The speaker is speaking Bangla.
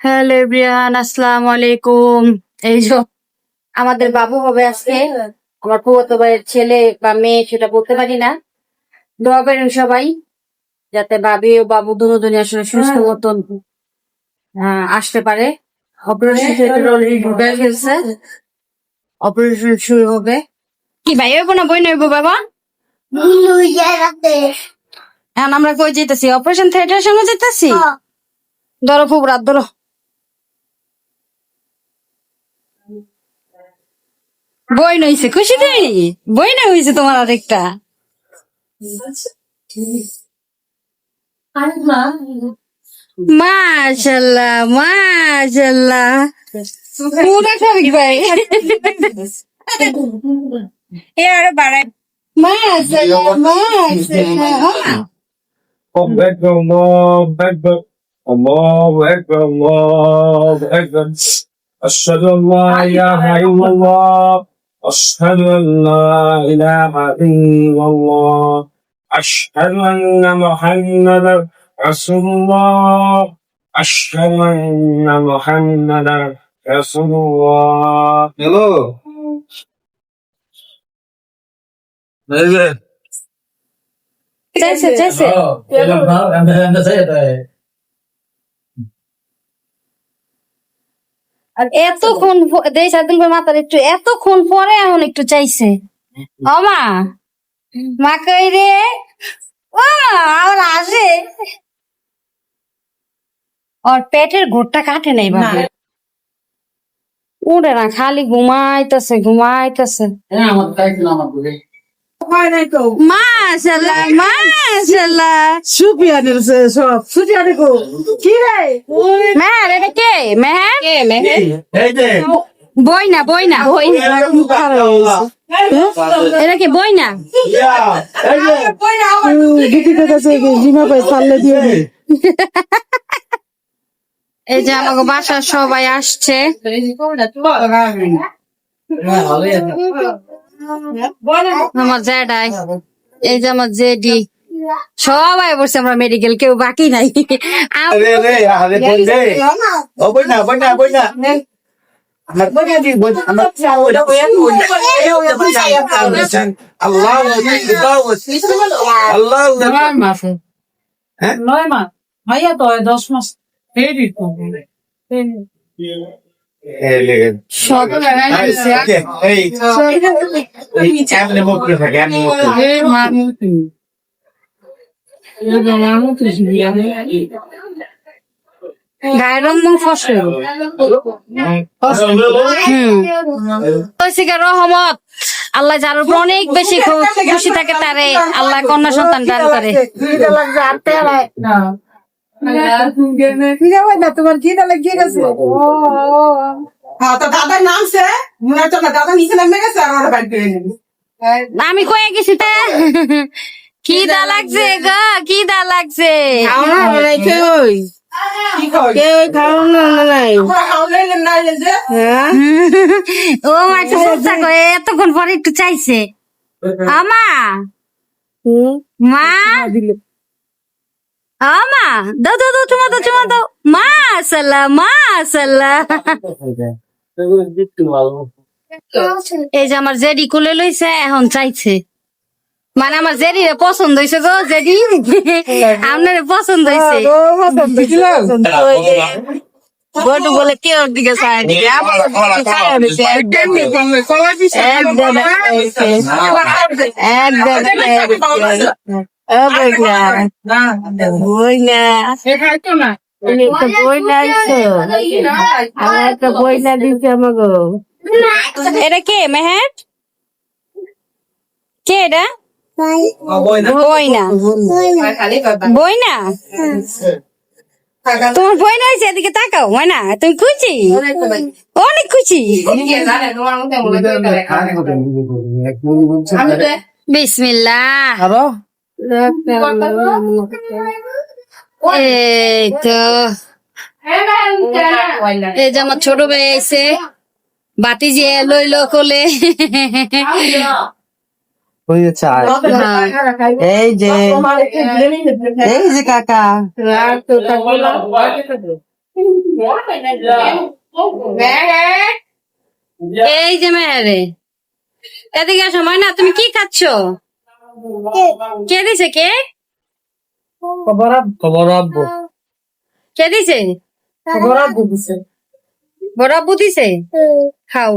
হ্যালো এভরিওয়ান, আসসালামু আলাইকুম। এই যে আমাদের বাবু হবে আজকে, আমার ফুফাতো ভাইয়ের ছেলে বা মেয়ে সেটা বলতে পারি না। দোয়া করেন সবাই যাতে ভাবি ও বাবু দুজনই আসলে সুস্থ মতন আসতে পারে। অপারেশন থিয়েটার অলরেডি ঢুকে গেছে, অপারেশন শুরু হবে। কি ভাই হইব না বই নইব বাবা? এখন আমরা কই যেতেছি? অপারেশন থিয়েটারের সঙ্গে যেতেছি। ধরো খুব রাত ধরো। বই নইছে, খুশি তুমি? বই না হয়েছে তোমার আরেকটা। মাশাল্লাহ মাশাল্লাহ, পুরা খাবি ভাই। এ আরে বাড়াই। মাশাল্লাহ মাশাল্লাহ। الله أكبر الله أكبر الله أكبر الله أكبر أشهد أن لا إله إلا الله أشهد أن لا إله إلا الله أشهد أن محمدا رسول الله أشهد أن محمدا رسول الله Hello. চাইছে চাইছে এতক্ষণ দেই সাদিন করে মাথার একটু এতক্ষণ পরে এখন একটু চাইছে। ও মা, মা কই রে? ও আর আসে, ওর পেটের ঘোরটা কাটে নাই বাবা, উড়ে না, খালি ঘুমাইতেছে ঘুমাইতেছে। মাশাআল্লাহ মাশাআল্লাহ। মেহের, এটা কে? মেহের বই না বই না বই না, এটা কি বই না? এই যে আমাকে বাসার সবাই আসছে। আমার জ্যাডাই, এই যে আমার জেডি, সবাই বসে, আমরা মেডিকেল, কেউ বাকি নাই। নয় মাস ভাইয়া তো 10 মাস ক্রেডিট গায়ের রং ফসল রহমত আল্লাহ যার উপর অনেক বেশি খুশি থাকে তারে আল্লাহ কন্যা সন্তান দান করে। তোমার কি লাগিয়ে গেছে? দাদার নামছে দাদা নিচে নামে গেছে আর ওরা বাড়ি আমি কয়ে গেছি তে খিদা লাগছে গো, খিদা লাগছে। ও মা চেষ্টা করে এতক্ষণ পরে একটু চাইছে। আমা মা আমা দাও দাও দাও, চুমা দাও চুমা দাও। মাশাআল্লাহ মাশাআল্লাহ। এই যে আমার জেডি কুলে লইছে, এখন চাইছে, মানে আমার জেডি পছন্দ হয়েছে গো। জেডি আপনার পছন্দ হয়েছে? বলে কে ওর দিকে চায় বই না, বই না, একটা বই না দিচ্ছে আমাকে। এটা কে মেহের? কে এটা? বই না বই না, তোমার বই না হয়েছে? এদিকে তাকাও ময়না, তুমি খুশি? অনেক খুশি। বিসমিল্লাহ। এই তো এই যে আমার ছোট ভাই আইছে, বাতিজি লইল কোলে। এই যে কাকা, এই যে মেয়েরে, এদিকে আসো ময়না, তুমি কি খাচ্ছ? কে দিছে? কে খবর আব্বু কে দিছে? খবর আব্বু দিছে। বড় আব্বু দিছে? খাও।